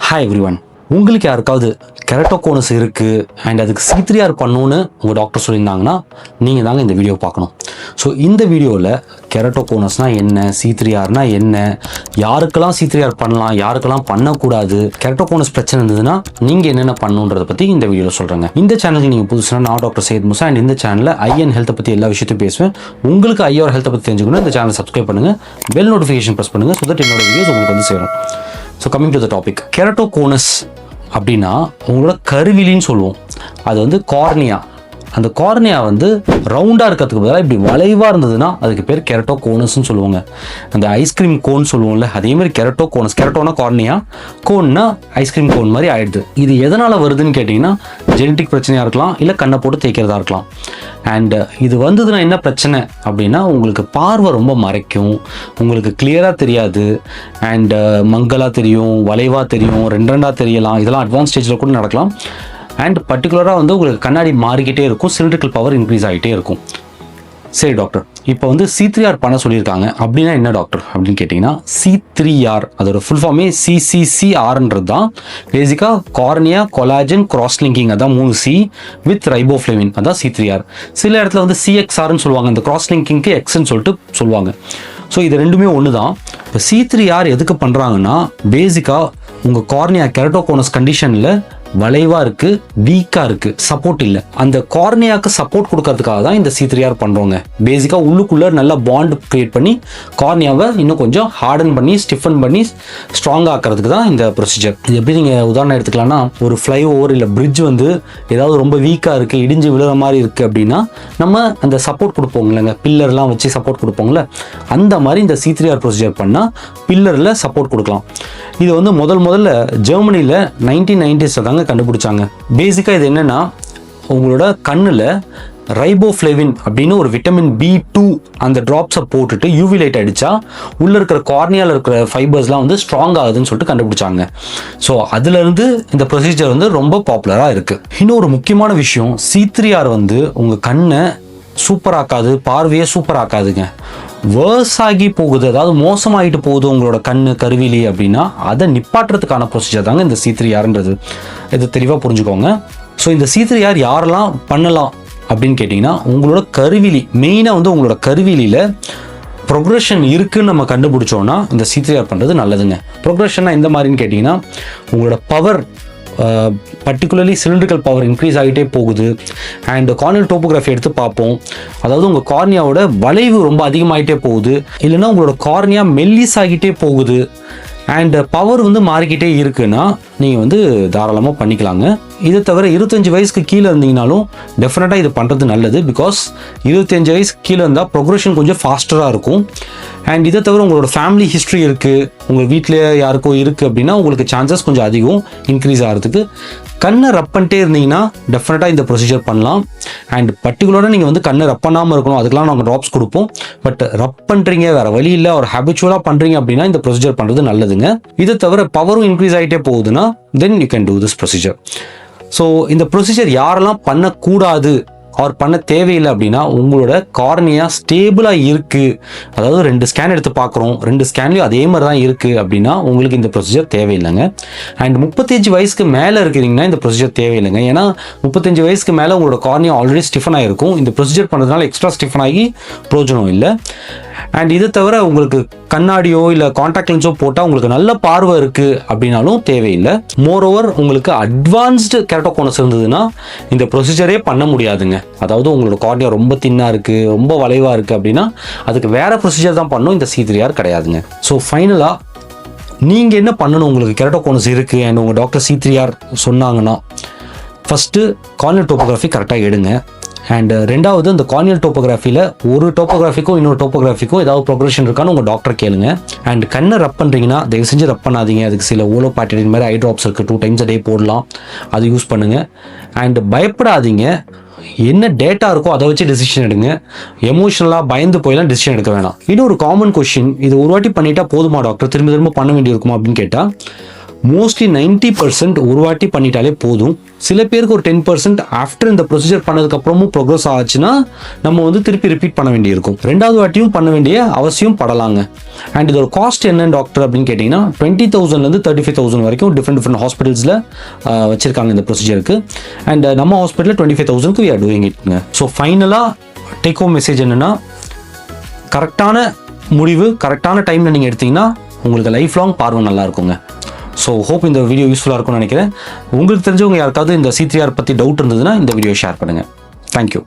Hi everyone. உங்களுக்கு யாருக்காவது keratoconus இருக்குது அண்ட் அதுக்கு C3R பண்ணணுன்னு உங்கள் டாக்டர் சொல்லியிருந்தாங்கன்னா நீங்கள் தாங்க இந்த வீடியோ பார்க்கணும். ஸோ இந்த வீடியோவில் கெரட்டோகோனஸ்னால் என்ன, C3Rனா என்ன, யாருக்கெல்லாம் C3R பண்ணலாம், யாருக்கெல்லாம் பண்ணக்கூடாது, கெரட்டோகோனஸ் பிரச்சனை இருந்ததுன்னா நீங்கள் என்னென்ன பண்ணணுன்றதை பற்றி இந்த வீடியோவில் சொல்கிறேங்க. இந்த சேனலுக்கு நீங்கள் புதுசுனா நான் டாக்டர் சையத் முசா அண்ட் இந்த சேனலில் ஐ அண்ட் ஹெல்த்தை பற்றி எல்லா விஷயத்தையும் பேசுவேன். உங்களுக்கு ஐயோட ஹெல்த்தை பற்றி தெரிஞ்சுக்கணும் இந்த சேனலை சப்ஸ்கிரைப் பண்ணுங்கள், பெல் நோட்டிஃபிகேஷன் ப்ரெஸ் பண்ணுங்கள், ஸோ தட் என்னோட வீடியோஸ் உங்களுக்கு வந்து சேரும். So coming to the topic, keratoconus அப்படின்னா உங்களோட கருவிலின்னு சொல்லுவோம். அது வந்து கார்னியா. அந்த கார்னியா வந்து ரவுண்டாக இருக்கிறதுக்கு பதிலாக இப்படி வளைவாக இருந்ததுன்னா அதுக்கு பேர் கெரட்டோகோனஸ்ன்னு சொல்லுவாங்க. அந்த ஐஸ்கிரீம் கோன் சொல்லுவோம்ல, அதேமாதிரி கெரட்டோகோனஸ். கெரட்டோனா கார்னியா, கோன்னா ஐஸ்கிரீம் கோன் மாதிரி ஆயிடுது. இது எதனால் வருதுன்னு கேட்டிங்கன்னா ஜெனட்டிக் பிரச்சனையாக இருக்கலாம், இல்லை கண்ணை போட்டு தேய்க்கிறதா இருக்கலாம். அண்ட் இது வந்ததுன்னா என்ன பிரச்சனை அப்படின்னா உங்களுக்கு பார்வை ரொம்ப மறைக்கும், உங்களுக்கு கிளியராக தெரியாது, அண்ட் மங்கலாக தெரியும், வளைவாக தெரியும், ரெண்டாக தெரியலாம். இதெல்லாம் அட்வான்ஸ் ஸ்டேஜில் கூட நடக்கலாம். அண்ட் பர்டிகுலராக வந்து உங்களுக்கு கண்ணாடி மாறிக்கிட்டே இருக்கும், சிலிண்ட்ரிக்கல் பவர் இன்க்ரீஸ் ஆகிட்டே இருக்கும். சரி டாக்டர், இப்போ வந்து C3R பண்ண சொல்லியிருக்காங்க அப்படின்னா என்ன டாக்டர் அப்படின்னு கேட்டிங்கன்னா, C3R அதோட ஃபுல் ஃபார்மே CCCRன்றது தான். பேசிக்காக கார்னியா கொலாஜன் கிராஸ் லிங்கிங், அதான் 3C வித் ரைபோஃப்ளேவின், அதான் C3R. சில இடத்துல வந்து CXRன்னு சொல்லுவாங்க, இந்த கிராஸ் லிங்கிங்க்கு எக்ஸ்ன்னு சொல்லிட்டு சொல்லுவாங்க. ஸோ இது ரெண்டுமே ஒன்று தான். இப்போ C3R எதுக்கு பண்ணுறாங்கன்னா பேசிக்காக உங்கள் கார்னியா கெரட்டோகோனஸ் கண்டிஷனில் வளைவாக இருக்குது, வீக்காக இருக்குது, சப்போர்ட் இல்லை. அந்த கார்னியாவுக்கு சப்போர்ட் கொடுக்கறதுக்காக தான் இந்த C3R பண்ணுறோங்க. பேசிக்காக உள்ளுக்குள்ளே நல்லா பாண்ட் க்ரியேட் பண்ணி கார்னியாவை இன்னும் கொஞ்சம் ஹார்டன் பண்ணி ஸ்டிஃபன் பண்ணி ஸ்ட்ராங் ஆக்கிறதுக்கு தான் இந்த ப்ரொசீஜர். இது எப்படி நீங்கள் உதாரணம் எடுத்துக்கலாம்னா, ஒரு ஃப்ளை ஓவர் இல்லை பிரிட்ஜ் வந்து ஏதாவது ரொம்ப வீக்காக இருக்குது, இடிஞ்சு விழுற மாதிரி இருக்குது அப்படின்னா நம்ம அந்த சப்போர்ட் கொடுப்போங்களேங்க, பில்லர்லாம் வச்சு சப்போர்ட் கொடுப்போங்களே, அந்த மாதிரி இந்த C3R ப்ரொசீஜர் பண்ணால் பில்லரில் சப்போர்ட் கொடுக்கலாம். இது வந்து முதல்ல ஜெர்மனியில் 1990s தாங்க கண்டுபிடிச்சாங்க. பேசிக்காக இது என்னென்னா, உங்களோட கண்ணில் ரைபோஃப்ளேவின் அப்படின்னு ஒரு விட்டமின் B2 அந்த ட்ராப்ஸை போட்டுட்டு யூவி லைட் அடித்தா உள்ளே இருக்கிற கார்னியாவில் இருக்கிற ஃபைபர்ஸ்லாம் வந்து ஸ்ட்ராங் ஆகுதுன்னு சொல்லிட்டு கண்டுபிடிச்சாங்க. ஸோ அதுலேருந்து இந்த ப்ரொசீஜர் வந்து ரொம்ப பாப்புலராக இருக்குது. இன்னொரு முக்கியமான விஷயம், C3R வந்து உங்கள் கண்ணை சூப்பராக்காது, பார்வையே சூப்பராக்காதுங்க, வேர்ஸ் ஆகி போகுது, அதாவது மோசமாகிட்டு போகுது உங்களோட கண்ணு கருவிலி அப்படின்னா அதை நிப்பாட்டுறதுக்கான ப்ரொசீஜர் தாங்க இந்த C3Rன்றது. இது தெளிவாக புரிஞ்சுக்கோங்க. ஸோ இந்த C3R யாரெல்லாம் பண்ணலாம் அப்படின்னு கேட்டிங்கன்னா, உங்களோட கருவிலி, மெயினாக வந்து உங்களோட கருவிலியில் ப்ரொக்ரெஷன் இருக்குதுன்னு நம்ம கண்டுபிடிச்சோன்னா இந்த C3R பண்ணுறது நல்லதுங்க. ப்ரொக்ரெஷன்னா எந்த மாதிரின்னு கேட்டிங்கன்னா, உங்களோட power particularly cylindrical power increase ஆகிட்டே போகுது. அண்ட் கார்னியல் டோபோகிராஃபி எடுத்து பார்ப்போம், அதாவது உங்கள் கார்னியாவோட வளைவு ரொம்ப அதிகமாகிட்டே போகுது, இல்லைன்னா உங்களோட கார்னியா மெல்லிஸ் ஆகிட்டே போகுது, அண்ட் பவர் வந்து மாறிக்கிட்டே இருக்குன்னா நீங்கள் வந்து தாராளமாக பண்ணிக்கலாங்க. இதை தவிர 25 வயசுக்கு கீழே இருந்தீங்கனாலும் டெஃபினட்டாக இது பண்ணுறது நல்லது. பிகாஸ் 25 வயசுக்கு கீழே இருந்தால் ப்ரொக்ரெஷன் கொஞ்சம் ஃபாஸ்டராக இருக்கும். அண்ட் இதை தவிர உங்களோட ஃபேமிலி ஹிஸ்ட்ரி இருக்குது, உங்கள் வீட்டில் யாருக்கோ இருக்குது அப்படின்னா உங்களுக்கு சான்சஸ் கொஞ்சம் அதிகம் இன்க்ரீஸ் ஆகிறதுக்கு. கண்ணை ரப் பண்ணிட்டே இருந்தீங்கன்னா டெஃபினட்டாக இந்த ப்ரொசீஜர் பண்ணலாம். அண்ட் பர்டிகுலராக நீங்கள் வந்து கண்ணை ரப் பண்ணாமல் இருக்கணும், அதுக்கெலாம் நாங்கள் ட்ராப்ஸ் கொடுப்போம். பட் ரப் பண்ணுறீங்க, வேறு வழி இல்லை, ஒரு ஹேபிச்சுவலாக பண்ணுறீங்க அப்படின்னா இந்த ப்ரொசீஜர் பண்ணுறது நல்லதுங்க. இதை தவிர பவரும் இன்க்ரீஸ் ஆகிட்டே போகுதுன்னா then you can do this procedure. So இந்த ப்ரொசீஜர் யாரெல்லாம் பண்ணக்கூடாது ஆர் பண்ண தேவையில்லை அப்படின்னா, உங்களோட கார்னியா ஸ்டேபிளாக இருக்குது, அதாவது 2 ஸ்கேன் எடுத்து பார்க்குறோம், 2 ஸ்கேன்லேயும் அதே மாதிரி தான் இருக்குது அப்படின்னா உங்களுக்கு இந்த ப்ரொசீஜர் தேவையில்லைங்க. அண்ட் 35 வயசுக்கு மேலே இருக்கிறீங்கன்னா இந்த ப்ரொசீஜர் தேவையில்லைங்க. ஏன்னா 35 வயசுக்கு மேலே உங்களோட கார்னியா ஆல்ரெடி ஸ்டிஃபன் ஆகிருக்கும். இந்த ப்ரொசீஜர் பண்ணுறதுனால எக்ஸ்ட்ரா ஸ்டிஃபன் ஆகி பிரோஜனம் இல்லை. அண்ட் இதை தவிர உங்களுக்கு கண்ணாடியோ இல்லை கான்டாக்ட் லென்ஸோ போட்டால் உங்களுக்கு நல்ல பார்வை இருக்குது அப்படின்னாலும் தேவையில்லை. மோரோவர் உங்களுக்கு அட்வான்ஸ்டு கெரட்டோகோனஸ் இருந்ததுன்னா இந்த ப்ரொசீஜரே பண்ண முடியாதுங்க. அதாவது உங்களோட கார்னியா ரொம்ப தின்னாக இருக்குது, ரொம்ப வளைவாக இருக்குது அப்படின்னா அதுக்கு வேறு ப்ரொசீஜர் தான் பண்ணணும், இந்த C3R கிடையாதுங்க. ஸோ ஃபைனலாக நீங்கள் என்ன பண்ணணும், உங்களுக்கு கெரட்டோகோனஸ் இருக்குது அண்ட் உங்கள் டாக்டர் C3R சொன்னாங்கன்னா, ஃபஸ்ட்டு கார்னியல் டோபோகிராஃபி கரெக்டாக எடுங்க. அண்ட் ரெண்டாவது, அந்த கார்னியல் டோபோகிராஃபியில் ஒரு டோபோகிராஃபிக்கும் இன்னொரு டோபோகிராஃபிக்கும் ஏதாவது ப்ரொக்ரெஷன் இருக்கான்னு உங்கள் டாக்டர் கேளுங்க. அண்ட் கண்ணை ரப் பண்ணுறீங்கன்னா தயவு செஞ்சு ரப் பண்ணாதீங்க. அதுக்கு சில ஓலோபாட்டின் மாதிரி ஐ ட்ராப்ஸ் இருக்குது, 2 times a day போடலாம், அது யூஸ் பண்ணுங்கள். அண்ட் பயப்படாதீங்க, என்ன டேட்டா இருக்கோ அதை வச்சு டெசிஷன் எடுங்க. எமோஷனலாக பயந்து போயெல்லாம் டெசிஷன் எடுக்க வேணாம். இன்னொரு காமன் கொஷின், இது ஒரு வாட்டி பண்ணிட்டா போதுமா டாக்டர், திரும்ப திரும்ப பண்ண வேண்டியிருக்குமா அப்படின்னு கேட்டால், மோஸ்ட்லி 90% ஒரு வாட்டி பண்ணிட்டாலே போதும். சில பேருக்கு ஒரு 10% ஆஃப்டர் இந்த ப்ரொசீஜர் பண்ணதுக்கப்புறமும் ப்ரோக்ரஸ் ஆச்சுன்னா நம்ம வந்து திருப்பி ரிப்பீட் பண்ண வேண்டியிருக்கும். 2வது வாட்டியும் பண்ண வேண்டிய அவசியம் படலாங்க. அண்ட் இதோட காஸ்ட் என்ன டாக்டர் அப்படின்னு கேட்டிங்கன்னா 20,000லேருந்து 35,000 வரைக்கும் டிஃப்ரெண்ட் ஹாஸ்பிட்டல்ஸில் வச்சுருக்காங்க இந்த ப்ரொசீஜருக்கு. அண்ட் நம்ம ஹாஸ்பிட்டலில் 25,000க்கு we are doing it. So ஃபைனலாக டேக் ஹோம் மெசேஜ் என்னென்னா, கரெக்டான முடிவு கரெக்டான டைமில் நீங்கள் எடுத்தீங்கன்னா உங்களுக்கு லைஃப் லாங் பார்வை நல்லா இருக்குங்க. ஸோ ஹோப் இந்த வீடியோ யூஸ்ஃபுல்லாக இருக்கும்னு நினைக்கிறேன். உங்களுக்கு தெரிஞ்சவங்க யாருக்காவது இந்த C3R பற்றி டவுட் இருந்ததுன்னா இந்த வீடியோ ஷேர் பண்ணுங்கள். தேங்க்யூ.